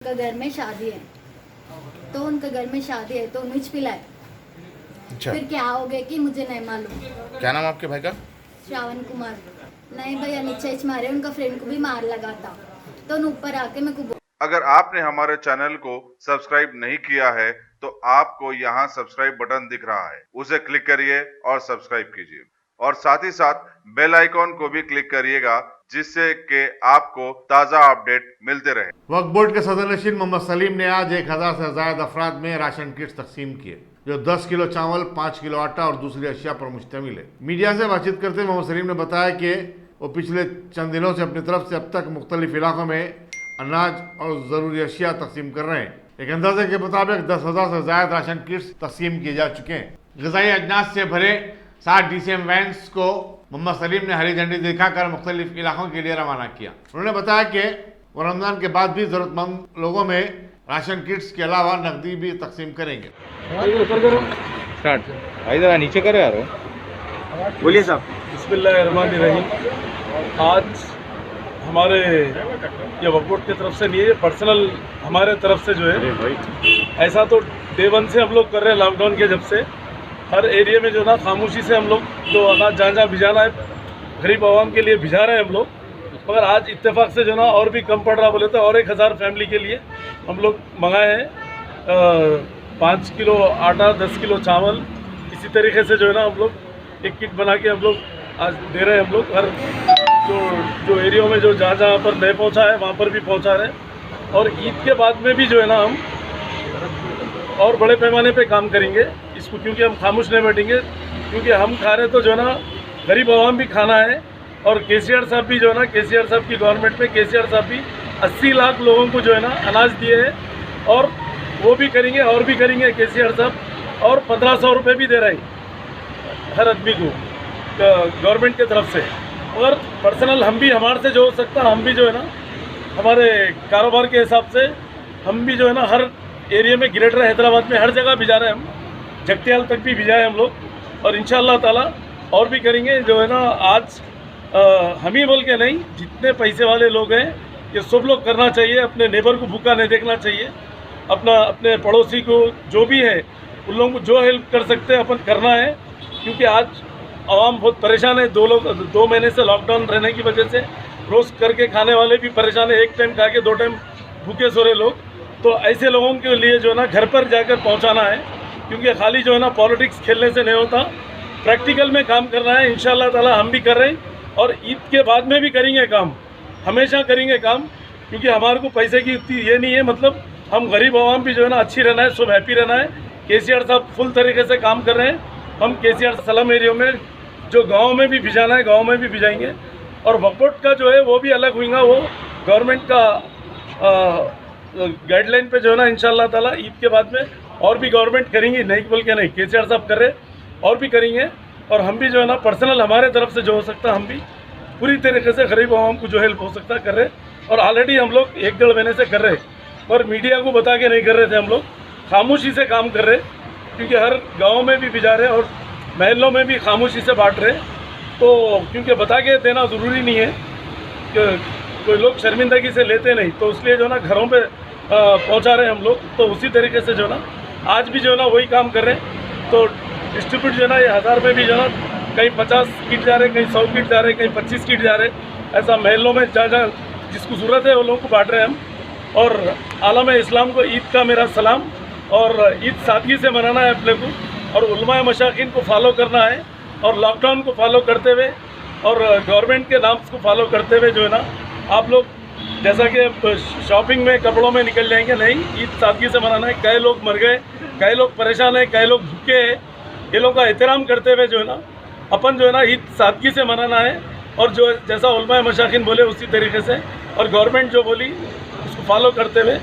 उनका घर में शादी है तो उनके घर में शादी है तो मिर्च पिलाए। अच्छा, फिर क्या हो गया कि मुझे नहीं मालूम। क्या नाम आपके भाई का? श्रावण कुमार। नहीं भैया, नीचे मारे, उनका फ्रेंड को भी मार लगा था तो उन ऊपर आके मेरे को अगर आपने हमारे चैनल को सब्सक्राइब नहीं किया है तो आपको यहाँ सब्सक्राइब बटन दिख रहा है, उसे क्लिक करिए और सब्सक्राइब कीजिए और साथ ही साथ बेल आइकॉन को भी क्लिक करिएगा जिससे कि आपको ताज़ा अपडेट मिलते रहे। वक्फ बोर्ड के सदर नशीन मोहम्मद सलीम ने आज 1000 से ज्यादा अफराद में राशन किट्स तकसीम किए जो 10 किलो चावल, 5 किलो आटा और दूसरी अशिया पर मुश्तमिल है। मीडिया से बातचीत करते हुए मोहम्मद सलीम ने बताया कि वो पिछले चंद दिनों से अपनी तरफ से अब तक मुख्तलिफ इलाकों में अनाज और ज़रूरी अशिया तकसीम कर रहे हैं। एक अंदाजे के मुताबिक 10,000 से ज्यादा राशन किट्स तकसीम किए जा चुके हैं। ग़िज़ाई अजनास से भरे 60 DCM वैन्स को मोहम्मद सलीम ने हरी झंडी दिखाकर मुख्तलिफ इलाकों के लिए रवाना किया। उन्होंने बताया कि वो रमजान के बाद भी ज़रूरतमंद लोगों में राशन किट्स के अलावा नकदी भी तकसीम करेंगे। स्टार्ट भाई जरा नीचे करो यार। बोलिए साहब। बिस्मिल्लाहिर्रहमानिर्रहीम। आज हमारे ये वक्फ बोर्ड की तरफ से नहीं है, पर्सनल हमारे तरफ से जो है, ऐसा तो डे वन से हम लोग कर रहे हैं। लॉकडाउन के जब से हर एरिया में जो ना खामोशी से हम लोग जो अनाज जहाँ जहाँ भिजाना है गरीब आवाम के लिए भिजा रहे हैं हम लोग। मगर आज इत्तेफाक से जो ना और भी कम पड़ रहा बोले तो और 1000 फैमिली के लिए हम लोग मंगाए हैं 5 किलो आटा, 10 किलो चावल। इसी तरीके से जो है ना हम लोग एक किट बना के हम लोग आज दे रहे हैं। हम लोग हर जो एरिया में जो जहाँ जहाँ पर नहीं पहुँचा है वहाँ पर भी पहुँचा रहे हैं। और ईद के बाद में भी जो है ना हम और बड़े पैमाने पे काम करेंगे इसको, क्योंकि हम खामोश नहीं बैठेंगे, क्योंकि हम खा रहे तो जो है ना गरीब आवाम भी खाना है। और केसीआर साहब भी जो है ना, केसीआर साहब की गवर्नमेंट में केसीआर साहब भी 80 लाख लोगों को जो है ना अनाज दिए हैं और वो भी करेंगे और भी करेंगे केसीआर साहब। और 1500 रुपये भी दे रहे हैं हर आदमी को गवर्नमेंट की तरफ से। और पर्सनल हम भी हमारे से जो हो सकता हम भी जो है ना हमारे कारोबार के हिसाब से हम भी जो है ना हर एरिया में, ग्रेटर हैदराबाद में हर जगह भिजा रहे हैं हम। जगतियाल तक भी भिजाए हम लोग और इंशाअल्लाह ताला और भी करेंगे। जो है ना आज हम ही बोल के नहीं, जितने पैसे वाले लोग हैं ये सब लोग करना चाहिए। अपने नेबर को भूखा नहीं देखना चाहिए, अपने पड़ोसी को जो भी है उन लोगों को जो हेल्प कर सकते हैं अपन करना है। क्योंकि आज आवाम बहुत परेशान है। 2 महीने से लॉकडाउन रहने की वजह से रोज़ करके खाने वाले भी परेशान है, एक टाइम खा के 2 टाइम भूखे सो रहे लोग। तो ऐसे लोगों के लिए जो है ना घर पर जाकर पहुंचाना है, क्योंकि खाली जो है ना पॉलिटिक्स खेलने से नहीं होता, प्रैक्टिकल में काम करना है। इंशाअल्लाह ताला हम भी कर रहे हैं और ईद के बाद में भी करेंगे काम, हमेशा करेंगे काम। क्योंकि हमारे को पैसे की इतनी ये नहीं है, मतलब हम गरीब आवाम भी जो है ना अच्छी रहना है, सब हैप्पी रहना है। केसीआर साहब फुल तरीके से काम कर रहे हैं। हम केसीआर सलम एरिया में जो गाँव में भी भिजाना है गाँव में भी भिजाएंगे। और वक्फ बोर्ड का जो है वो भी अलग हुएगा, वो गवर्नमेंट का गाइडलाइन पे जो है ना इंशाअल्लाह ताला ईद के बाद में और भी गवर्नमेंट करेंगी, नहीं बोल के नहीं, केसीआर साहब कर रहे और भी करेंगे। और हम भी जो है ना पर्सनल हमारे तरफ से जो हो सकता हम भी पूरी तरीके से गरीब आवाम को जो हेल्प हो सकता कर रहे। और ऑलरेडी हम लोग 1-1.5 महीने से कर रहे, और मीडिया को बता के नहीं कर रहे थे, हम लोग खामोशी से काम कर रहे। क्योंकि हर गाँव में भी भिजा रहे और महलों में भी खामोशी से बांट रहे। तो क्योंकि बता के देना ज़रूरी नहीं है कि कोई लोग शर्मिंदगी से लेते नहीं, तो इसलिए जो है ना घरों पे पहुंचा रहे हम लोग। तो उसी तरीके से जो है ना आज भी जो है ना वही काम कर रहे हैं। तो डिस्ट्रीब्यूट जो है ना ये 1000 में भी जो है ना कहीं 50 किट जा रहे, कहीं 100 किट जा रहे, कहीं 25 किट जा रहे। ऐसा महलों में जहाँ जहाँ जिसको ज़रूरत है वो लोगों को बांट रहे हैं हम। और आलम इस्लाम को ईद का मेरा सलाम। और ईद सादगी से मनाना है अपने को, और उलमाए मशाकिन को फॉलो करना है, और लॉकडाउन को फॉलो करते हुए और गवर्नमेंट के नाम को फॉलो करते हुए जो है ना आप लोग जैसा कि शॉपिंग में कपड़ों में निकल जाएंगे, नहीं, ईद सादगी से मनाना है। कई लोग मर गए, कई लोग परेशान हैं, कई लोग भूखे हैं, ये लोग का एहतराम करते हुए जो है ना अपन जो है ना ईद सादगी से मनाना है। और जो जैसा उलमाए मशाकिन बोले उसी तरीके से, और गवर्नमेंट जो बोली उसको फॉलो करते हुए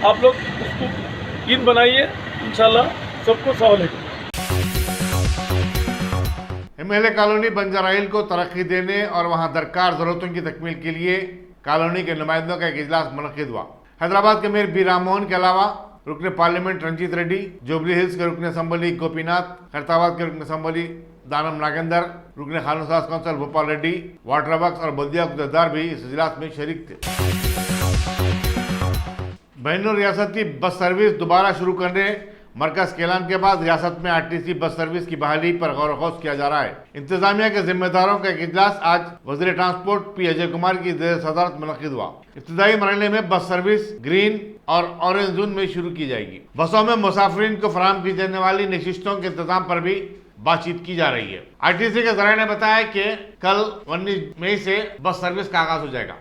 आप लोग उसको ईद बनाइए। इंशाल्लाह सबको सहूलियत। MLA कॉलोनी बंजारा हिल को तरक्की देने और वहां दरकार जरूरतों की तकमील के लिए कॉलोनी के नुमाइंदों का एक इजलास मुनक्किद हुआ। हैदराबाद के मेयर बी राम मोहन के अलावा रुकने पार्लियामेंट रंजीत रेड्डी, जुबली हिल्स के रुकने असम्बली गोपीनाथ, खैरताबाद के रुकने असम्बली दानम नागेंदर, रुकने खानून साज council Bhopal Reddy, water works और बल्दिया कुतदार भी इस इजलास में शरीक थे। बहनों रियासत की बस सर्विस दोबारा शुरू करने मरकज के ऐलान के बाद रियासत में आरटीसी बस सर्विस की बहाली पर गौर ख़ौस किया जा रहा है। इंतजामिया के जिम्मेदारों का एक इजलास आज वजीर ट्रांसपोर्ट पी अजय कुमार की ज़ेर सदारत मुनक़िद हुआ। इब्तदाई मरहले में बस सर्विस ग्रीन और ऑरेंज जोन में शुरू की जाएगी। बसों में मुसाफिरीन को फराहम की जाने वाली नशिस्तों के इंतजाम पर भी बातचीत की जा रही है। आरटीसी के जराये ने बताया कि कल 19 मई से बस सर्विस का आगाज हो जाएगा।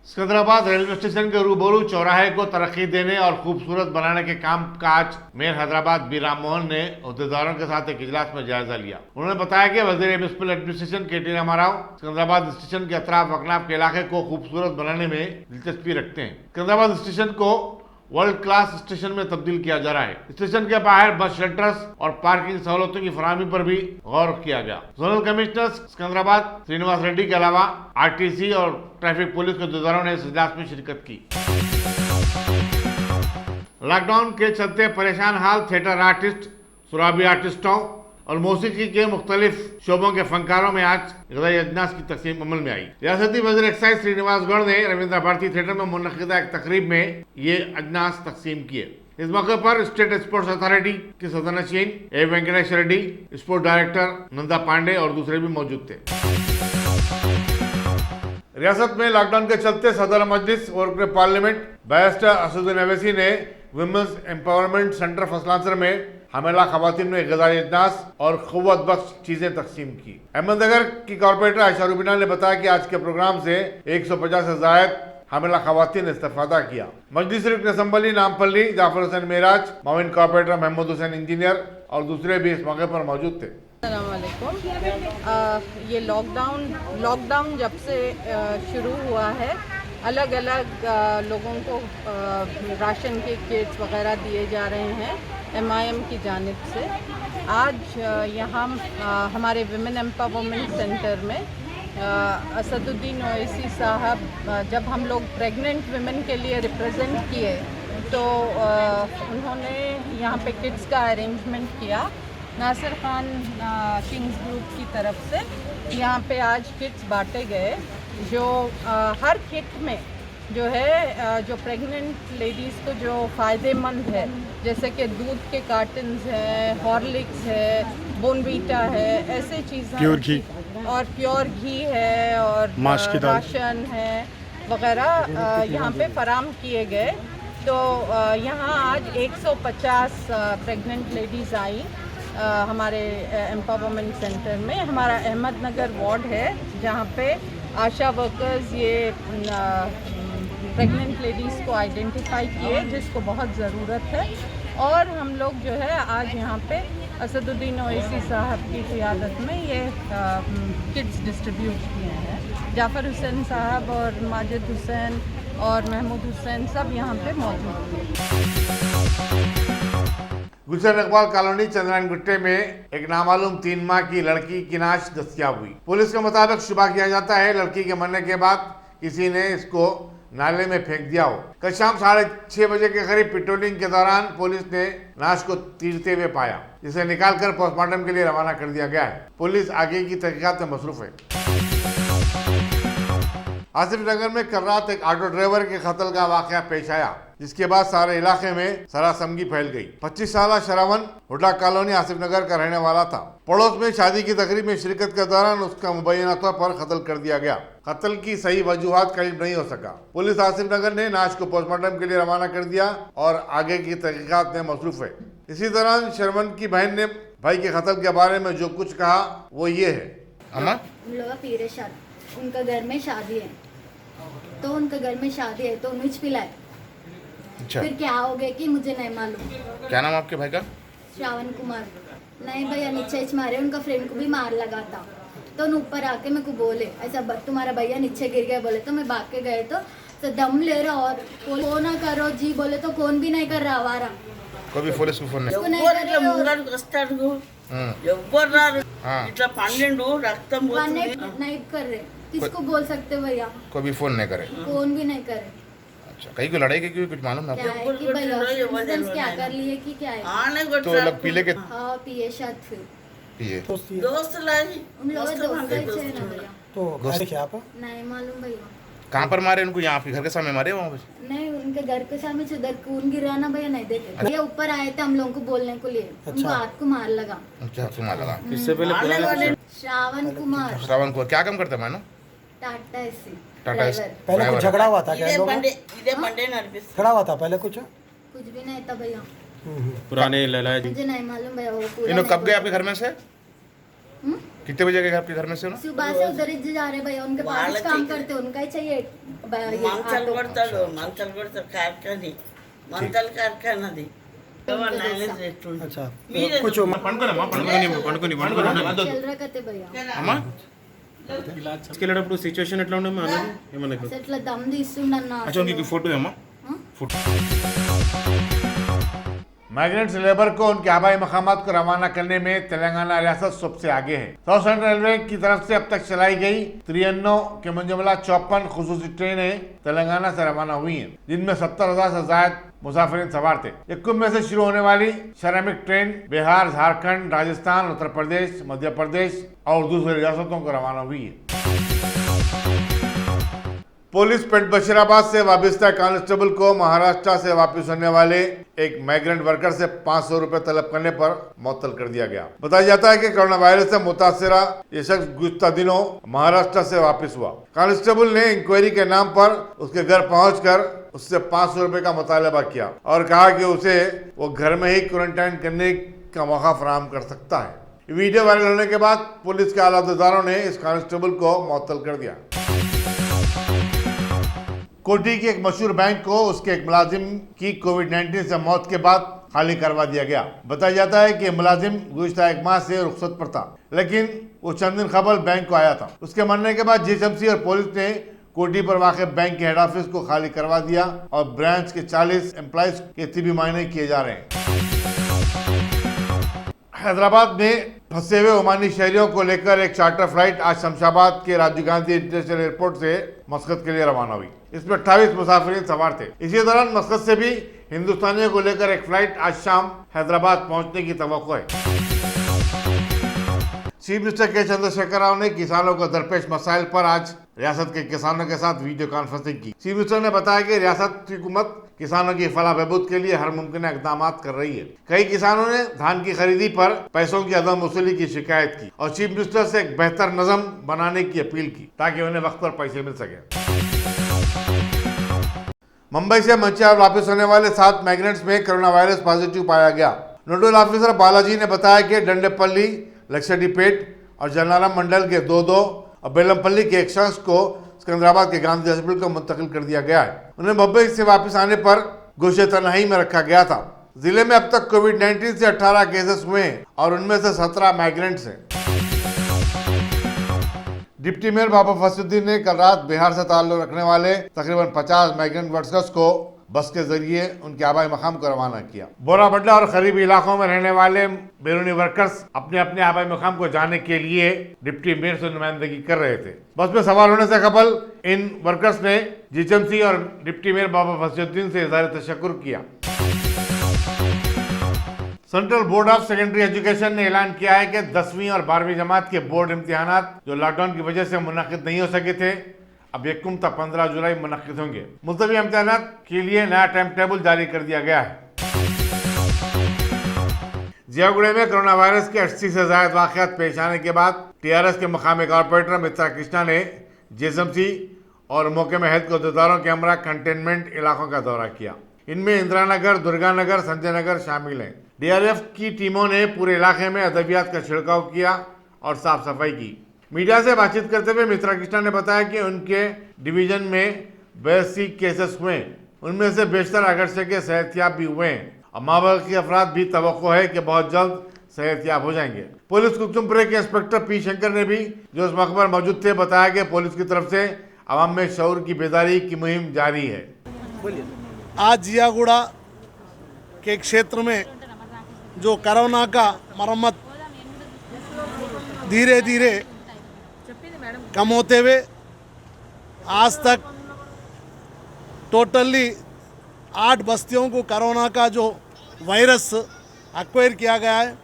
सिकंदराबाद रेलवे स्टेशन के रूबरू चौराहे को तरक्की देने और खूबसूरत बनाने के काम का आज मेयर हैदराबाद बी राम मोहन ने अहदेदारों के साथ एक इजलास में जायजा लिया। उन्होंने बताया कि वजीर म्युनिसिपल एडमिनिस्ट्रेशन के रामाराव सिकंदराबाद स्टेशन के अतराफ अकनाफ के इलाके को खूबसूरत बनाने में दिलचस्पी रखते हैं। सिकंदराबाद स्टेशन को वर्ल्ड क्लास स्टेशन में तब्दील किया जा रहा है। स्टेशन के बाहर बस शेल्टर्स और पार्किंग सहूलतों की फराहमी पर भी गौर किया गया। जोनल कमिश्नर सिकंदराबाद श्रीनिवास रेड्डी के अलावा आरटीसी और ट्रैफिक पुलिस के अहदेदारों ने इस इजलास में शिरकत की। लॉकडाउन के चलते परेशान हाल थिएटर आर्टिस्ट, सुराबी आर्टिस्टों और मौसीकी के मुख्तलिफ शोबों के फनकारों में आज ग़िज़ाई अजनास की तकसीम अमल में आई। रियासती वज़ीर एक्साइज श्रीनिवास गौड़ ने रविंद्र भारती थिएटर में मुनक़िदा एक तकरीब में ये अजनास तकसीम किए। इस मौके पर स्टेट स्पोर्ट्स अथॉरिटी के सदरनशीन ए वेंकटेश रेड्डी, स्पोर्ट्स डायरेक्टर नंदा पांडे और दूसरे भी मौजूद थे। रियासत में लॉकडाउन के चलते सदर मजलिस और पार्लियामेंट बैरिस्टर असदुद्दीन अवैसी ने वुमेन्स एम्पावरमेंट सेंटर फसलांसर में हमेला खवातीन में ग़िज़ाई अजनास और क़ुव्वत बख्श चीजें तकसीम की। अहमदनगर की कॉर्पोरेटर आयशा रूबीना ने बताया कि आज के प्रोग्राम से 150 से ज़ायद हमेला खवातीन ने इस्तेफादा किया। मजलिस रुकन असम्बली नामपल्ली जाफर हुसैन मेराज, माविन कॉर्पोरेटर महमूद हुसैन इंजीनियर और दूसरे भी इस मौके पर मौजूद थे। ये लॉकडाउन जब से शुरू हुआ है, अलग अलग लोगों को राशन के किट्स वगैरह दिए जा रहे हैं MIM की जानिब से। आज यहाँ हमारे विमेन एम्पावरमेंट सेंटर में असदुद्दीन ओवैसी साहब, जब हम लोग प्रेग्नेंट विमेन के लिए रिप्रेजेंट किए तो उन्होंने यहाँ पे किट्स का अरेंजमेंट किया। नासिर खान किंग्स ग्रुप की तरफ से यहाँ पे आज किट्स बांटे गए, जो हर किट में जो है जो प्रेग्नेंट लेडीज़ को जो फ़ायदेमंद है, जैसे कि दूध के कार्टन्स हैं, हॉर्लिक्स है, बोनवीटा है, ऐसे चीज़ें, प्योर घी और प्योर घी है और राशन है वगैरह यहाँ पे फराम किए गए। तो यहाँ आज 150 प्रेग्नेंट लेडीज़ आई हमारे एम्पावरमेंट सेंटर में। हमारा अहमदनगर वार्ड है जहाँ पे आशा वर्कर्स ये प्रेग्नेंट लेडीज़ को आइडेंटिफाई किए जिसको बहुत ज़रूरत है, और हम लोग जो है आज यहाँ पे असदुद्दीन ओवैसी साहब की क़ियादत में ये किट्स डिस्ट्रीब्यूट किए हैं। जाफ़र हुसैन साहब और माजिद हुसैन और महमूद हुसैन सब यहाँ पे मौजूद थे। गुलशन इकबाल कॉलोनी चंद्रायन गुट्टे में एक नामालूम 3 माह की लड़की की नाश दस्तयाब हुई। पुलिस के मुताबिक शुबा किया जाता है लड़की के मरने के बाद किसी ने इसको नाले में फेंक दिया हो। कल शाम 6:30 बजे के करीब पेट्रोलिंग के दौरान पुलिस ने लाश को तीरते हुए पाया, जिसे निकालकर पोस्टमार्टम के लिए रवाना कर दिया गया है। पुलिस आगे की तहकीकात में मसरूफ है। आसिफ नगर में कल रात एक ऑटो ड्राइवर के कत्ल का वाकया पेश आया, जिसके बाद सारे इलाके में सरासमगी फैल गई। 25 साल शरावन हुडा कॉलोनी आसिफ नगर का रहने वाला था। पड़ोस में शादी की तकरीब में शिरकत के दौरान उसका मुबैना तौर पर कत्ल कर दिया गया। कत्ल की सही वजूहात करीब नहीं हो सका। पुलिस आसिफ नगर ने लाश को पोस्टमार्टम के लिए रवाना कर दिया और आगे की तहकीकात में मसरूफ है। इसी दौरान शर्मन की बहन ने भाई के कत्ल के बारे में जो कुछ कहा वो ये है। अम्मा उन लोग पीरे शादी, उनका घर में शादी है, तो उनके घर में शादी है तो उन्हें पिलाए। अच्छा, फिर क्या हो गया कि मुझे नहीं मालूम। क्या नाम आपके भाई का? श्रावण कुमार। नहीं भैया, नीचे मारे, उनका फ्रेंड को भी मार लगा था, तो उन ऊपर आके मेरे को बोले ऐसा तुम्हारा भैया नीचे गिर गया बोले, तो मैं भाग के गए तो दम ले रहा और वो ना करो जी बोले तो कौन भी नहीं कर रहा हमारा। कोई भी पुलिस को फोन नहीं? उसको नहीं कर रहे हो। नहीं कर रहे, किसको बोल सकते भैया? कोई भी फोन नहीं करे? कौन भी नहीं करे। अच्छा, कहीं को लड़ाई की क्यों कुछ मालूम है क्या आपको? है कि भैया इंसिडेंट्स क्या कर लिए कि क्या है? तो लोग पीले के हाँ पिए शायद, फिर पिए उन लोग दोस्त कैसे है ना भैया? तो घर क्या आप नहीं मालूम भैया। कहाँ पर मारे उनको? यहाँ आपके घर के सामने मारे वहाँ पे? नहीं, उनके घर के सामने से उधर खून गिरा ना भैया, नहीं देखे भैया। ऊपर आए थे हम लोगों को बोलने को लिए, उनको हाथ को मार लगा। क्या तुम्हारा लगा? इससे पहले पुराने श्रावण कुमार, श्रावण को क्या काम करते मानो? Tata AC Tata driver. पहले कुछ झगड़ा हुआ था क्या इन लोगों में? झगड़ा हुआ था पहले कुछ? कुछ भी नहीं था भैया, पुराने लैला जी मुझे नहीं मालूम भैया। वो पूरा इन्होंने कब नहीं गए आपके घर में से? हम्म? कितने बजे गए आपके घर में से? उन्होंने सुबह से उधर ही जा रहे भैया, उनके पास काम करते, उनका ही चाहिए ये ऑटो। अच्छा कुछ चल रहा कते भैया, అమ్మా తీసుకెళ్ళేటప్పుడు సిచ్యువేషన్ ఎట్లా ఉండే ఏమన్నా అసలు ఇట్లా దమ్ తీస్తుండన్నా। अच्छा उनकी फोटो है अम्मा? माइग्रेंट्स लेबर को उनके आबाई मकामात को रवाना करने में तेलंगाना रियासत सबसे आगे है। साउथ सेंट्रल रेलवे की तरफ से अब तक चलाई गई 53 के मुंजमला 54 खुसूसी ट्रेनें तेलंगाना से रवाना हुई हैं, जिनमें 70,000 से ज्यादा मुसाफिर सवार थे। ये कुंभ में से शुरू होने वाली श्रमिक ट्रेन बिहार, झारखंड, राजस्थान, उत्तर प्रदेश, मध्य प्रदेश और दूसरी रियासतों को रवाना हुई है। पुलिस पेट बशीराबाद से वाबस्ता कांस्टेबल को महाराष्ट्र से वापस होने वाले एक माइग्रेंट वर्कर से 500 रुपए तलब करने पर मुअत्तल कर दिया गया। बताया जाता है कि कोरोना वायरस से मुतासरा ये शख्स गुज़िश्ता दिनों महाराष्ट्र से वापस हुआ। कांस्टेबल ने इंक्वायरी के नाम पर उसके घर पहुंचकर उससे 500 रुपए का मुतालबा किया और कहा कि उसे वो घर में ही क्वारंटाइन करने का मौका फराहम कर सकता है। वीडियो वायरल होने के बाद पुलिस के आला अहदेदारों ने इस कांस्टेबल को मुअत्तल कर दिया। कोठी के एक मशहूर बैंक को उसके एक मुलाजिम की कोविड-19 से मौत के बाद खाली करवा दिया गया। बताया जाता है कि मुलाजिम गुज़िश्ता एक माह से रुखसत पर था, लेकिन वो चंद दिन कबल बैंक को आया था। उसके मरने के बाद जीएचएमसी और पुलिस ने कोठी पर वाक़ बैंक के हेड ऑफिस को खाली करवा दिया और ब्रांच के 40 एम्प्लॉइज के तिबी मायने किए जा रहे हैं। हैदराबाद में फंसे हुए ओमानी शहरियों को लेकर एक चार्टर फ्लाइट आज शमशाबाद के राजीव गांधी इंटरनेशनल एयरपोर्ट से मस्कत के लिए रवाना हुई। इसमें 28 मुसाफिर सवार थे। इसी दौरान मस्कत से भी हिंदुस्तानियों को लेकर एक फ्लाइट आज शाम हैदराबाद पहुंचने की तवक्को है। चीफ मिनिस्टर के चंद्रशेखर राव ने किसानों को दरपेश मसाइल पर आज रियासत के किसानों के साथ वीडियो कॉन्फ्रेंसिंग की। चीफ मिनिस्टर ने बताया कि रियासत की हुकूमत किसानों की फलाह बहबूद के लिए हर मुमकिन इकदाम कर रही है। कई किसानों ने धान की खरीदी पर पैसों की अदम वसूली की शिकायत की और चीफ मिनिस्टर से एक बेहतर निज़ाम बनाने की अपील की ताकि उन्हें वक्त पर पैसे मिल सके। मुंबई से मंचियाल वापस होने वाले 7 माइग्रेंट्स में कोरोना वायरस पॉजिटिव पाया गया। नोडल ऑफिसर बालाजी ने बताया कि डंडेपल्ली, लक्षडीपेट और जनाराम मंडल के 2 और बेलमपल्ली के एक शख्स को सिकंदराबाद के गांधी हॉस्पिटल को मुंतकिल कर दिया गया है। उन्हें मुंबई से वापस आने पर गोशे तनहाई में रखा गया था। जिले में अब तक कोविड-19 से 18 केसेस हुए हैं और उनमें से 17 माइग्रेंट्स हैं। डिप्टी मेयर बाबा फसीउद्दीन ने कल रात बिहार से ताल्लुक रखने वाले तकरीबन 50 माइग्रेंट वर्कर्स को बस के जरिए उनके आबाई मकाम को रवाना किया। बोराबड्डा और करीबी इलाकों में रहने वाले बैरूनी वर्कर्स अपने अपने आबाई मकाम को जाने के लिए डिप्टी मेयर से नुमाइंदगी कर रहे थे। बस में सवार होने से कबल इन वर्कर्स ने जीएचएमसी और डिप्टी मेयर बाबा फसीउद्दीन से इज़हार तशक्कुर किया। Central board of secondary education ने ऐलान किया है कि 10वीं और 12वीं जमात के बोर्ड इम्तिहानात जो लॉकडाउन की वजह से मुनक्किद नहीं हो सके थे, अब 15 जुलाई मुनक्किद होंगे। मुल्तवी इम्तिहानात के लिए नया टाइम टेबल जारी कर दिया गया है। जियागुड़े में कोरोना वायरस के 80 से ज्यादा वाकयात पेश आने के बाद टीआरएस के मकामी कॉर्पोरेटर मित्रा कृष्णा ने जीएचएमसी और मौके में हेल्थ अहदेदारों के हमरा कंटेनमेंट इलाकों का दौरा किया। इनमें इंदिरा नगर, दुर्गा नगर, संजय नगर शामिल हैं। डीआरएफ की टीमों ने पूरे इलाके में अद्वियात का छिड़काव किया और साफ सफाई की। मीडिया से बातचीत करते हुए मित्रा कृष्णा ने बताया कि उनके डिवीजन में 82 केसेस हुए, उनमें से बेशतर अगरचे के सेहतयाब भी हुए हैं और माबाकी अफराद भी तवक्को है कि बहुत जल्द सेहतयाब हो जाएंगे। पुलिस कुतुमपुरे के इंस्पेक्टर पी शंकर ने भी जो उस मौके पर मौजूद थे बताया कि पुलिस की तरफ से आवाम में शऊर की बेदारी की मुहिम जारी है। आज जियागुड़ा के क्षेत्र में जो कोरोना का मरम्मत धीरे धीरे कम होते हुए आज तक टोटली 8 बस्तियों को कोरोना का जो वायरस एक्वायर किया गया है।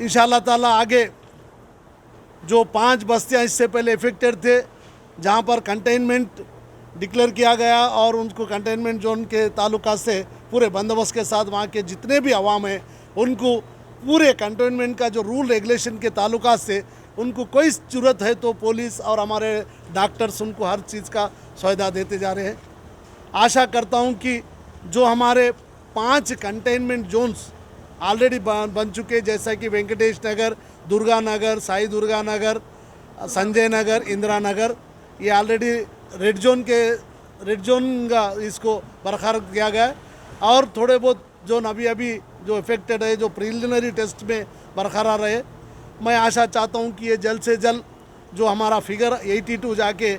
इंशाल्लाह ताला आगे जो 5 बस्तियां इससे पहले इफेक्टेड थे जहाँ पर कंटेनमेंट डिक्लेयर किया गया और उनको कंटेनमेंट जोन के ताल्लुका से पूरे बंदोबस्त के साथ वहाँ के जितने भी अवाम हैं उनको पूरे कंटेनमेंट का जो रूल रेगुलेशन के ताल्लुका से उनको कोई ज़रूरत है तो पुलिस और हमारे डॉक्टर्स उनको हर चीज़ का सुविधा देते जा रहे हैं। आशा करता हूँ कि जो हमारे 5 कंटेनमेंट जोन्स ऑलरेडी बन चुके, जैसा कि वेंकटेश नगर, दुर्गा नगर, साई दुर्गा नगर, संजय नगर, इंदिरा नगर, ये ऑलरेडी रेड जोन का इसको बरकरार किया गया है। और थोड़े बहुत जोन अभी जो इफेक्टेड है, जो प्रिलिमिनरी टेस्ट में बरकरार रहे, मैं आशा चाहता हूँ कि ये जल्द से जल्द जो हमारा फिगर 82 जाके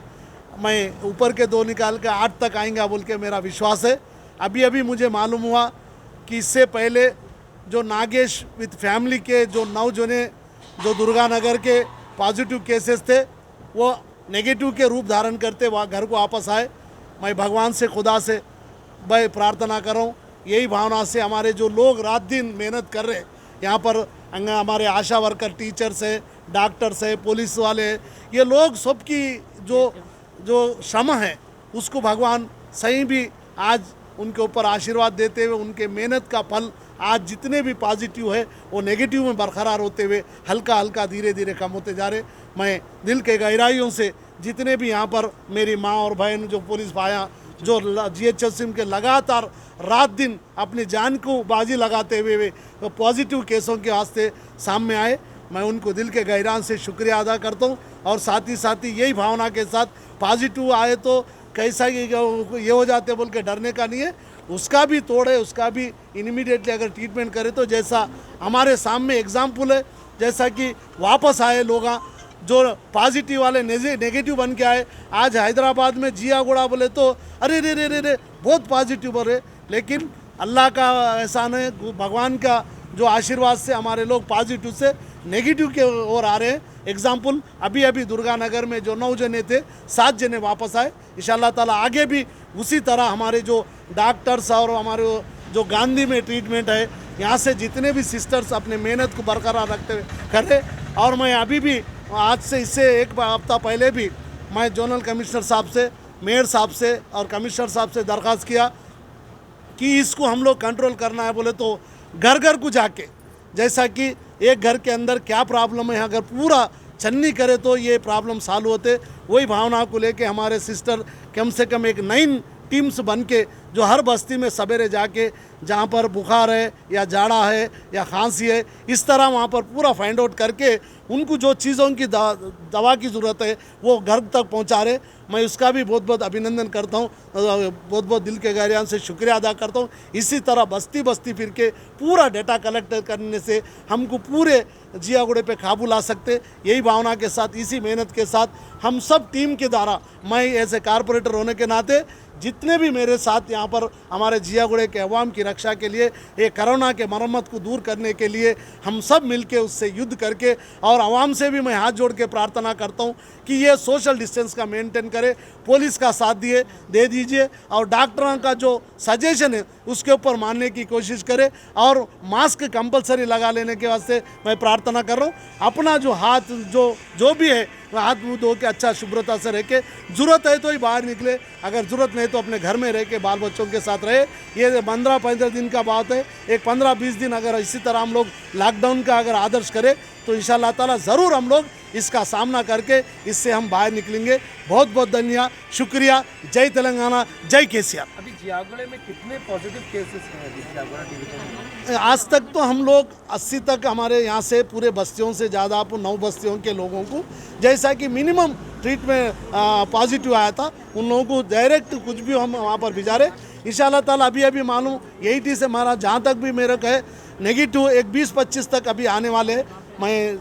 मैं ऊपर के 2 निकाल के 8 तक आएंगे बोल के मेरा विश्वास है। अभी मुझे मालूम हुआ कि इससे पहले जो नागेश विद फैमिली के जो 9 जने जो दुर्गा नगर के पॉजिटिव केसेस थे वो नेगेटिव के रूप धारण करते वहाँ घर को वापस आए। मैं भगवान से, खुदा से मैं प्रार्थना कर रहा हूँ, यही भावना से हमारे जो लोग रात दिन मेहनत कर रहे यहाँ पर, हमारे आशा वर्कर, टीचर्स है, डॉक्टर्स है, पुलिस वाले हैं, ये लोग सबकी जो श्रम है उसको भगवान सही भी आज उनके ऊपर आशीर्वाद देते हुए उनके मेहनत का फल आज जितने भी पॉजिटिव है वो नेगेटिव में बरकरार होते हुए हल्का धीरे धीरे कम होते जा रहे। मैं दिल के गहराइयों से जितने भी यहाँ पर मेरी माँ और बहन, जो पुलिस भाइयाँ जो GHSM के लगातार रात दिन अपनी जान को बाजी लगाते हुए पॉजिटिव केसों के वास्ते सामने आए, मैं उनको दिल के गहराई से शुक्रिया अदा करता हूँ। और साथ ही यही भावना के साथ पॉजिटिव आए तो कैसा ये हो जाते बोल के डरने का नहीं है, उसका भी तोड़े, उसका भी इमीडिएटली अगर ट्रीटमेंट करे तो जैसा हमारे सामने एग्जाम्पल है, जैसा कि वापस आए लोग जो पॉजिटिव वाले नेगेटिव बन के आए। आज हैदराबाद में जियागुड़ा बोले तो अरे रे बहुत पॉजिटिव बोले, लेकिन अल्लाह का एहसान है, भगवान का जो आशीर्वाद से हमारे लोग पॉजिटिव से नेगेटिव के ओर आ रहे हैं। एग्जाम्पल अभी दुर्गा नगर में जो 9 जने थे 7 जने वापस आए। इंशाल्लाह ताला आगे भी उसी तरह हमारे जो डॉक्टर्स और हमारे जो गांधी में ट्रीटमेंट है यहाँ से जितने भी सिस्टर्स अपने मेहनत को बरकरार रखते हुए करें। और मैं अभी भी आज से इससे 1 हफ्ता पहले भी मैं जोनल कमिश्नर साहब से, मेयर साहब से और कमिश्नर साहब से दरख्वास्त किया कि इसको हम लोग कंट्रोल करना है। बोले तो घर को जाके, जैसा कि एक घर के अंदर क्या प्रॉब्लम है अगर पूरा छन्नी करे तो ये प्रॉब्लम सॉल्व होते, वही भावना को लेके हमारे सिस्टर कम से कम एक 9 टीम्स बन के जो हर बस्ती में सवेरे जाके जहाँ पर बुखार है या जाड़ा है या खांसी है, इस तरह वहाँ पर पूरा फाइंड आउट करके उनको जो चीज़ों की दवा की ज़रूरत है वो घर तक पहुँचा रहे। मैं उसका भी बहुत अभिनंदन करता हूँ, बहुत दिल के गहराई से शुक्रिया अदा करता हूँ। इसी तरह बस्ती फिर के पूरा डेटा कलेक्ट करने से हमको पूरे जियागुड़े पे काबू ला सकते। यही भावना के साथ, इसी मेहनत के साथ हम सब टीम के द्वारा, मैं ऐसे कारपोरेटर होने के नाते जितने भी मेरे साथ यहाँ पर हमारे जियागुड़े के अवाम की रक्षा के लिए, ये कोरोना के मरम्मत को दूर करने के लिए हम सब मिलके उससे युद्ध करके, और आवाम से भी मैं हाथ जोड़ के प्रार्थना करता हूँ कि ये सोशल डिस्टेंस का मेंटेन करे, पुलिस का साथ दे दीजिए और डॉक्टरों का जो सजेशन है उसके ऊपर मानने की कोशिश करे और मास्क कंपलसरी लगा लेने के वास्ते मैं प्रार्थना कर रहा हूँ। अपना जो हाथ जो भी है हाथ मुँह धो के अच्छा शुभ्रता से रह के, ज़रूरत है तो ही बाहर निकले, अगर ज़रूरत नहीं तो अपने घर में रह के बाल बच्चों के साथ रहे। ये 15-15 दिन का बात है, एक 15-20 दिन अगर इसी तरह हम लोग लॉकडाउन का अगर आदर्श करें तो इंशाल्लाह ताला ज़रूर हम लोग इसका सामना करके इससे हम बाहर निकलेंगे। बहुत धन्यवाद, शुक्रिया। जय तेलंगाना, जय केसीआर। अभी जियागुड़े में कितने पॉजिटिव केसेस हैं जियागुड़ा डिवीजन में? आज तक तो हम लोग 80 तक हमारे यहाँ से पूरे बस्तियों से ज़्यादा 9 बस्तियों के लोगों को, जैसा कि मिनिमम ट्रीटमेंट पॉजिटिव आया था, उन लोगों को डायरेक्ट कुछ भी हम वहाँ पर भिजा रहे। इंशाल्लाह ताला अभी मालूम 80 से हमारा जहाँ तक भी मेरे को है नेगेटिव एक 20-25 तक अभी आने वाले हैं। मैं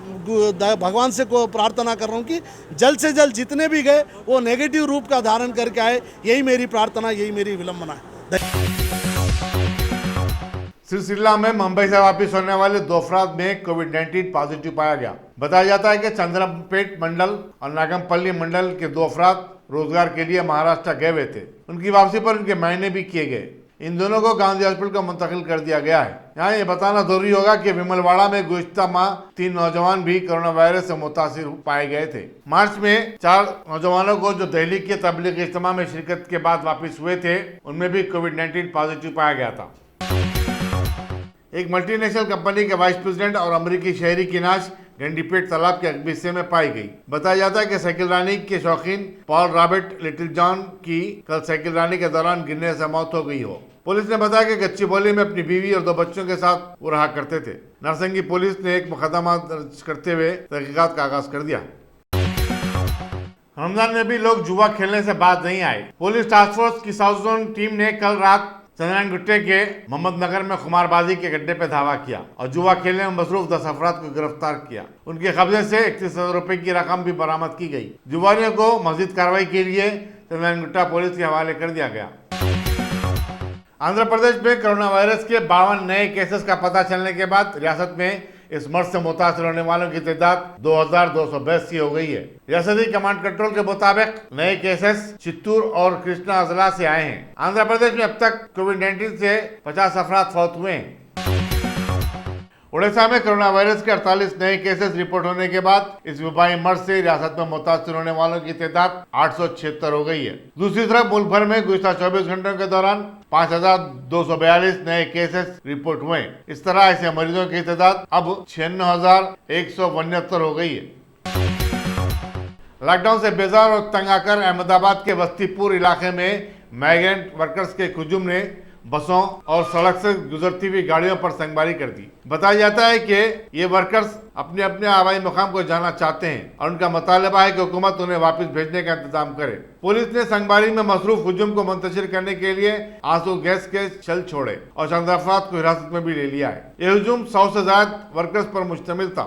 भगवान से को प्रार्थना कर रहा हूँ कि जल्द से जल्द जितने भी गए वो नेगेटिव रूप का धारण करके आए, यही मेरी प्रार्थना, यही मेरी विलंबना है। सिलसिला में मुंबई से वापस होने वाले 2 अफराद में कोविड-19 पॉजिटिव पाया गया। बताया जाता है कि चंद्रमपेट मंडल और नागमपल्ली मंडल के 2 अफराद रोजगार के लिए महाराष्ट्र गए हुए थे। उनकी वापसी पर उनके मायने भी किए गए। इन दोनों को गांधी हॉस्पिटल को मुंतकिल कर दिया गया है। यहाँ ये बताना जरूरी होगा कि विमलवाड़ा में गुज़िश्ता माह 3 नौजवान भी कोरोना वायरस से मुतासिर पाए गए थे। मार्च में 4 नौजवानों को जो दिल्ली के तबलीगी इज्तिमा में शिरकत के बाद वापस हुए थे, उनमें भी कोविड-19 पॉजिटिव पाया गया था। एक मल्टीनेशनल कंपनी के वाइस प्रेसिडेंट और अमेरिकी शहरी की लाश गंडीपेट तालाब के अगबे हिस्से में पाई गई। बताया जाता है कि साइकिल रानी के शौकीन पॉल रॉबर्ट लिटिल जॉन की कल साइकिल रानी के दौरान गिरने से मौत हो गई हो। पुलिस ने बताया कि गच्ची बोली में अपनी बीवी और 2 बच्चों के साथ वो रहा करते थे। नरसंगी पुलिस ने एक मुकदमा दर्ज करते हुए तहकीकात का आगाज कर दिया। रमजान में भी लोग जुआ खेलने से बाज नहीं आए। पुलिस टास्क फोर्स की साउथ जोन टीम ने कल रात चंद्रयान गुट्टे के मोहम्मद नगर में खुमारबाजी के गड्ढे पे धावा किया और जुआ खेलने में मसरूफ 10 अफराद को गिरफ्तार किया। उनके कब्जे से 31,000 रुपए की रकम भी बरामद की गई। जुआरियों को मजीद कार्रवाई के लिए चंद्रयान गुट्टा पुलिस के हवाले कर दिया गया। आंध्र प्रदेश में कोरोना वायरस के 52 नए केसेस का पता चलने के बाद रियासत में इस मर्ज से मुतासर होने वालों की तादाद 2282 हो गई है। रियासती कमांड कंट्रोल के मुताबिक नए केसेस चित्तूर और कृष्णा जिला से आए हैं। आंध्र प्रदेश में अब तक कोविड-19 से 50 अफराद फौत हुए हैं। उड़ीसा में कोरोना वायरस के 48 नए केसेस रिपोर्ट होने के बाद इस वबाई मर्ज से रियासत में मुतासर होने वालों की तादाद 876 हो गई है। दूसरी तरफ मुल्क भर में गुज़िश्ता 24 घंटों के दौरान 5242 नए केसेस रिपोर्ट हुए। इस तरह ऐसे मरीजों की तादाद अब 96,169 हो गई है। लॉकडाउन से बेजार और तंग आकर अहमदाबाद के बस्तीपुर इलाके में माइग्रेंट वर्कर्स के हुजूम ने बसों और सड़क से गुजरती हुई गाड़ियों पर संगबारी कर दी। बताया जाता है कि ये वर्कर्स अपने अपने हवाई मुकाम को जाना चाहते हैं और उनका मुतालबा है कि हुकूमत उन्हें वापस भेजने का इंतजाम करे। पुलिस ने संगबारी में मसरूफ हुजूम को मुंतशिर करने के लिए आंसू गैस के शल छोड़े और चंद अफराद को हिरासत में भी ले लिया है। यह हुजूम 100 से ज्यादा वर्कर्स पर मुश्तमिल था।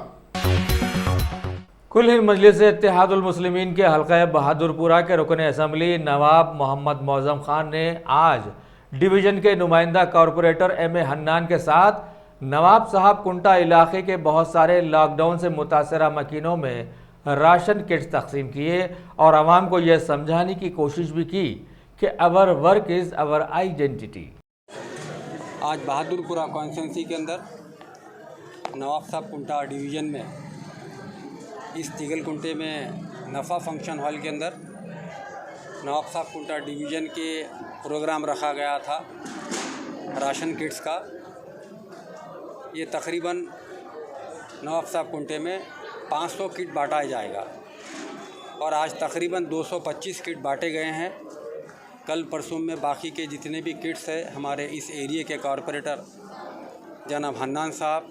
कुल हिंद मजलिस इत्तेहादुल मुस्लिमीन के हल्का बहादुरपुरा के रुकन असम्बली नवाब मोहम्मद मौज़म खान ने आज डिवीज़न के नुमाइंदा कॉरपोरेटर M.A. हन्नान के साथ नवाब साहब कुंटा इलाके के बहुत सारे लॉकडाउन से मुतासरा मकीनों में राशन किट्स तकसीम किए और आवाम को यह समझाने की कोशिश भी की कि our work is our identity. आज बहादुरपुरा कॉन्स्टिट्यूंसी के अंदर नवाब साहब कुंटा डिवीज़न में इस तिगल कुंटे में नफ़ा फंक्शन हॉल के अंदर नवाब साहब कुंटा डिवीज़न के प्रोग्राम रखा गया था राशन किट्स का। ये तकरीबन नवाब साहब कुंटे में 500 किट बांटा जाएगा और आज तकरीबन 225 किट बांटे गए हैं। कल परसों में बाकी के जितने भी किट्स हैं हमारे इस एरिया के कॉरपोरेटर जनाब हन्नान साहब,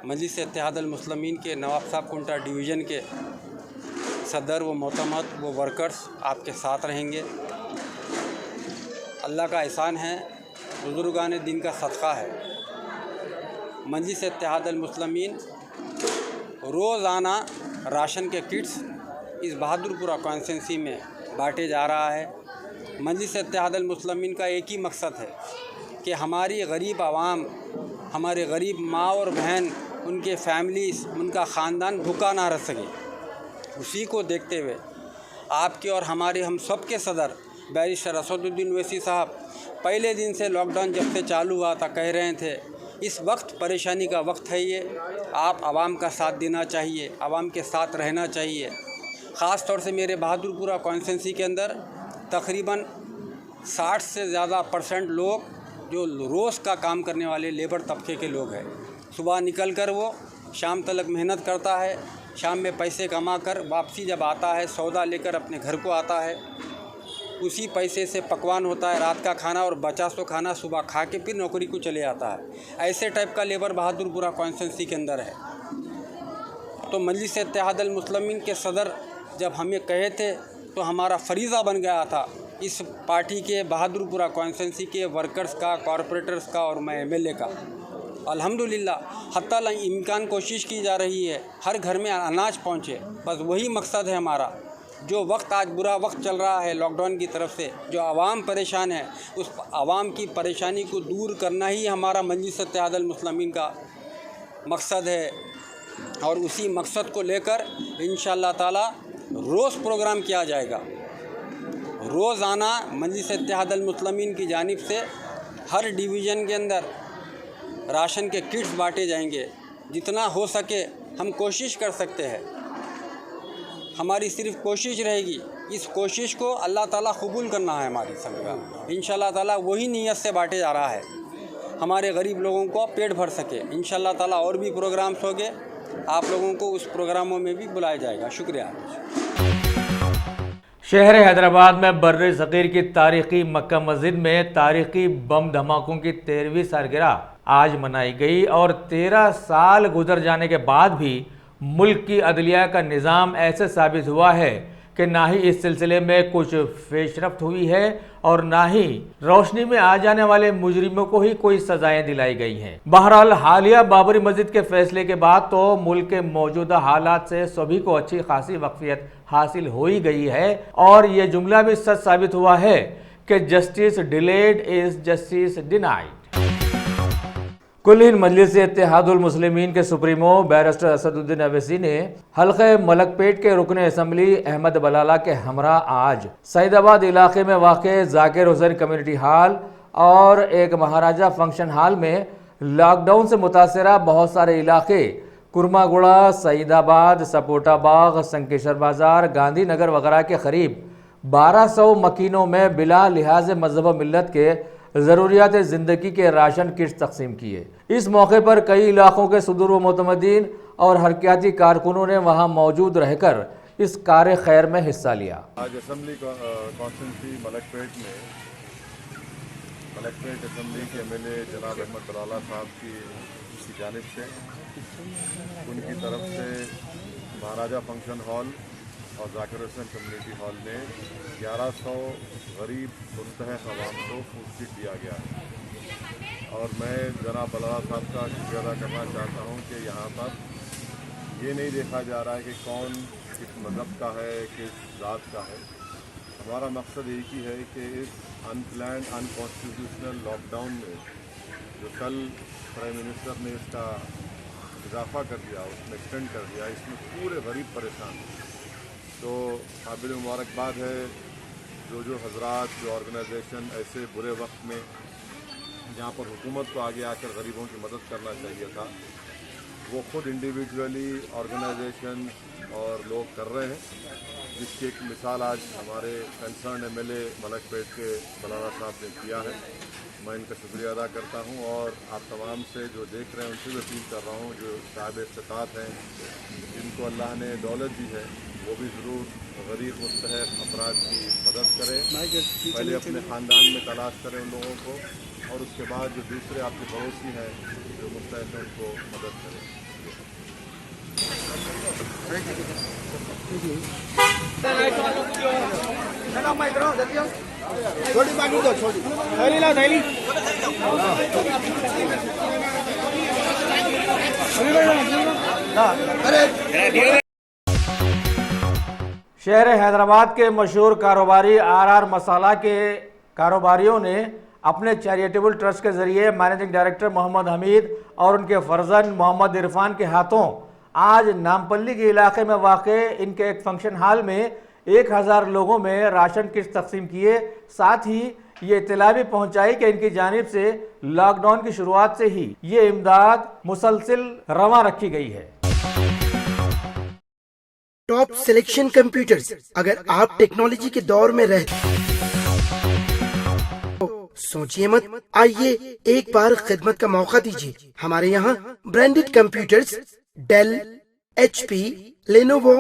मजलिस इत्तेहादुल मुस्लिमीन के नवाब साहब कुंटा डिवीज़न के सदर व मोहतमद वो वर्कर्स आपके साथ रहेंगे। अल्लाह का एहसान है, बुज़ुर्गान दिन का सदका है। मजलिस इत्तेहादुल मुस्लिमीन रोज़ाना राशन के किट्स इस बहादुरपुरा कॉन्स्टिट्यूंसी में बांटे जा रहा है। मजलिस इत्तेहादुल मुस्लिमीन का एक ही मकसद है कि हमारी गरीब आवाम, हमारे गरीब माँ और बहन, उनके फैमिलीज़, उनका ख़ानदान भूखा ना रह सके। उसी को देखते हुए आपके और हमारे हम सब के सदर बैरिस्टर असदुद्दीन ओवैसी साहब पहले दिन से लॉकडाउन जब से चालू हुआ था कह रहे थे इस वक्त परेशानी का वक्त है, ये आप आवाम का साथ देना चाहिए, आवाम के साथ रहना चाहिए। ख़ास तौर से मेरे बहादुरपुरा कॉन्स्टिट्यूंसी के अंदर तकरीबन 60 से ज़्यादा % लोग जो रोज़ का काम करने वाले लेबर तबके के लोग हैं। सुबह निकल कर वो शाम तक मेहनत करता है, शाम में पैसे कमा कर वापसी जब आता है सौदा लेकर अपने घर को आता है, उसी पैसे से पकवान होता है रात का खाना और बचा सो खाना सुबह खा के फिर नौकरी को चले आता है। ऐसे टाइप का लेबर बहादुरपुरा कॉन्स्टिट्यूंसी के अंदर है। तो मजलिस इत्तेहादुल मुस्लिमीन के सदर जब हमें कहे थे तो हमारा फरीज़ा बन गया था इस पार्टी के बहादुरपुरा कॉन्स्टिट्यूंसी के वर्कर्स का, कॉरपोरेटर्स का और मैं MLA का। अल्हम्दुलिल्लाह हत्ता इम्कान कोशिश की जा रही है हर घर में अनाज पहुँचे, बस वही मकसद है हमारा। जो वक्त आज बुरा वक्त चल रहा है लॉकडाउन की तरफ से, जो आवाम परेशान है, उस आवाम की परेशानी को दूर करना ही हमारा मजलिस इत्तेहादुल मुस्लिमीन का मकसद है। और उसी मकसद को लेकर इंशाअल्लाह ताला रोज़ प्रोग्राम किया जाएगा। रोज़ाना मजलिस इत्तेहादुल मुस्लिमीन की जानिब से हर डिवीज़न के अंदर राशन के किट्स बांटे जाएंगे। जितना हो सके हम कोशिश कर सकते हैं, हमारी सिर्फ कोशिश रहेगी। इस कोशिश को अल्लाह ताला कबूल करना है हमारी सबका। इंशाल्लाह ताला वही नीयत से बांटे जा रहा है, हमारे गरीब लोगों को पेट भर सके। इंशाल्लाह ताला और भी प्रोग्राम्स होंगे, आप लोगों को उस प्रोग्रामों में भी बुलाया जाएगा। शुक्रिया। शहर हैदराबाद में बर्र सग़ीर की तारीखी मक्का मस्जिद में तारीखी बम धमाकों की 13वीं सालगिरह आज मनाई गई और 13 साल गुजर जाने के बाद भी मुल्क की अदलिया का निज़ाम ऐसे साबित हुआ है कि ना ही इस सिलसिले में कुछ पेशरफ्त हुई है और ना ही रोशनी में आ जाने वाले मुजरिमों को ही कोई सजाएं दिलाई गई हैं। बहरहाल हालिया बाबरी मस्जिद के फैसले के बाद तो मुल्क के मौजूदा हालात से सभी को अच्छी खासी वाकफियत हासिल हो ही गई है और ये जुमला भी सच साबित हुआ है कि justice delayed is justice denied. कुल हिंद मजलिस इत्तेहादुल मुस्लिमीन के सुप्रीमो बैरिस्टर असदुद्दीन अवैसी ने हल्के मलकपेट के रुकन असम्बली अहमद बलाला के हमरा आज सईदाबाद इलाके में वाक़े जाकिर हुसैन कम्युनिटी हॉल और एक महाराजा फंक्शन हॉल में लॉकडाउन से मुतासरा बहुत सारे इलाके कुरमागुड़ा, सईदाबाद, सपोटा बाग, संकेश्वर बाजार, गांधी नगर वगैरह के करीब 1200 मकीनों में बिला लिहाज मजहब मिल्लत के ज़रूरियात ज़िंदगी के राशन किट्स तकसीम किए। इस मौके पर कई इलाकों के सुदूर व मुतमदीन और हरकियाती कारकुनों ने वहां मौजूद रहकर इस कार खैर में हिस्सा लिया। आज असम्बली कॉन्स्टिट्यूंसी मलकपेट में मलकपेट असम्बली के एमएलए जनाब अहमद बलाला साहब की जानिब से उनकी तरफ से महाराजा फंक्शन हॉल और जाकिर हुसैन कम्युनिटी हॉल में 1100 गरीब मुस्तहक़ अवाम को फूड किट दिया गया है और मैं जनाब बलाला साहब का शुक्रिया अदा करना चाहता हूँ कि यहाँ पर ये नहीं देखा जा रहा है कि कौन किस मज़हब का है, किस ज़ात का है। हमारा मकसद एक ही है कि इस अनप्लान्ड अनकॉन्स्टिट्यूशनल लॉकडाउन में जो कल प्राइम मिनिस्टर ने इसका इजाफा कर दिया, उसमें एक्सटेंड कर दिया, इसमें पूरे गरीब परेशान हैं। तो काबिल मुबारकबाद है जो हजरात, जो ऑर्गेनाइजेशन ऐसे बुरे वक्त में जहाँ पर हुकूमत को आगे आकर गरीबों की मदद करना चाहिए था, वो खुद इंडिविजुअली ऑर्गेनाइजेशन और लोग कर रहे हैं, जिसकी एक मिसाल आज हमारे कंसर्न एमएलए मलकपेट के बलाला साहब ने किया है। मैं इनका शुक्रिया अदा करता हूं और आप तमाम से जो देख रहे हैं उनसे भी अपील कर रहा हूं, जो साहिब इस्तिताअत हैं, जिनको अल्लाह ने दौलत दी है, वो भी ज़रूर गरीब मुस्तहक़ अफराद की मदद करें। पहले अपने ख़ानदान में तलाश करें उन लोगों को और उसके बाद जो दूसरे आपके पड़ोसी हैं जो मुस्तहक़ हैं उनको मदद करें। छोटी बाकी दो, छोटी थैली ला, थैली शहर हैदराबाद के मशहूर कारोबारी आर मसाला के कारोबारियों ने अपने चैरिटेबल ट्रस्ट के जरिए मैनेजिंग डायरेक्टर मोहम्मद हमीद और उनके फर्जंद मोहम्मद इरफान के हाथों आज नामपल्ली के इलाके में वाक़े इनके एक फंक्शन हॉल में 1000 लोगों में राशन किट्स तकसीम किए। साथ ही ये इत्तला भी पहुंचाई कि इनकी जानिब से लॉकडाउन की शुरुआत से ही ये इमदाद मुसलसिल रवा रखी गई है। टॉप सिलेक्शन कंप्यूटर्स, अगर आप टेक्नोलॉजी के दौर में रहते सोचिए मत, आइए एक बार खिदमत का मौका दीजिए। हमारे यहाँ branded computers Dell, HP, Lenovo,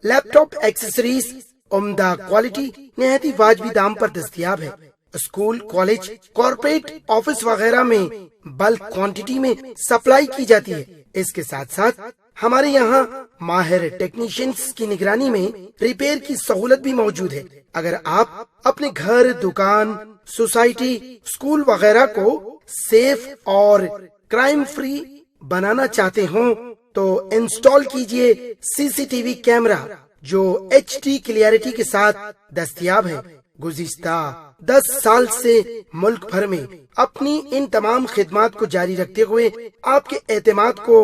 laptop accessories उम्दा क्वालिटी निहायत ही वाजबी दाम पर दस्तयाब है। स्कूल, कॉलेज, कॉर्पोरेट, ऑफिस वगैरह में बल्क क्वांटिटी में सप्लाई की जाती है। इसके साथ साथ हमारे यहाँ माहिर टेक्नीशियंस की निगरानी में रिपेयर की सहूलत भी मौजूद है। अगर आप अपने घर, दुकान, सोसाइटी, स्कूल वगैरह को सेफ और क्राइम फ्री बनाना चाहते हो तो इंस्टॉल कीजिए CCTV कैमरा जो HD क्लियरिटी के साथ दस्तयाब है। गुज़िश्ता 10 साल से मुल्क भर में अपनी इन तमाम खिदमात को जारी रखते हुए आपके एतमाद को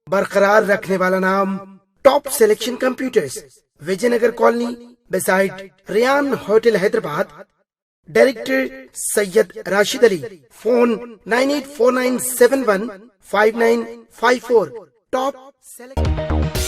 बरकरार रखने वाला नाम top selection computers, Vijayanagar colony, beside Riyan hotel, Hyderabad. Director Syed Rashid Ali, phone 9849715954, top select.